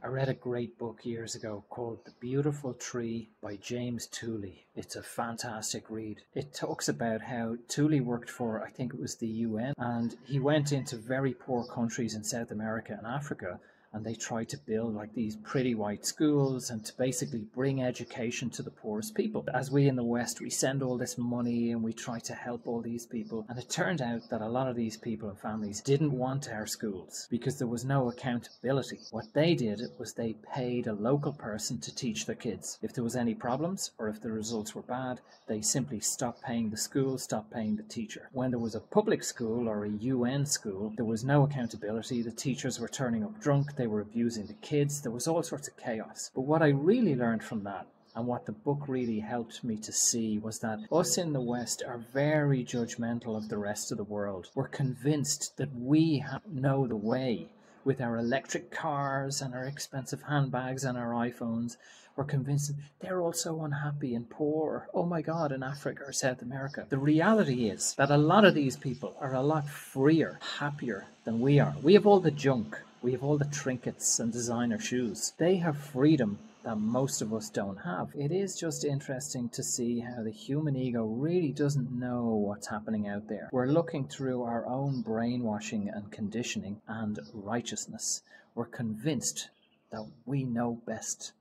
I read a great book years ago called The Beautiful Tree by James Tooley. It's a fantastic read. It talks about how Tooley worked for, I think it was the UN, and he went into very poor countries in South America and Africa, and they tried to build like these pretty white schools and to basically bring education to the poorest people. As we in the West, we send all this money and we try to help all these people. And it turned out that a lot of these people and families didn't want our schools because there was no accountability. What they did was they paid a local person to teach their kids. If there was any problems or if the results were bad, they simply stopped paying the school, stopped paying the teacher. When there was a public school or a UN school, there was no accountability. The teachers were turning up drunk, they were abusing the kids, there was all sorts of chaos. But what I really learned from that, and what the book really helped me to see, was that us in the West are very judgmental of the rest of the world. We're convinced that we know the way. With our electric cars and our expensive handbags and our iPhones, we're convinced that they're all so unhappy and poor. Oh my God, in Africa or South America. The reality is that a lot of these people are a lot freer, happier than we are. We have all the junk. We have all the trinkets and designer shoes. They have freedom that most of us don't have. It is just interesting to see how the human ego really doesn't know what's happening out there. We're looking through our own brainwashing and conditioning and righteousness. We're convinced that we know best,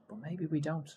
but maybe we don't.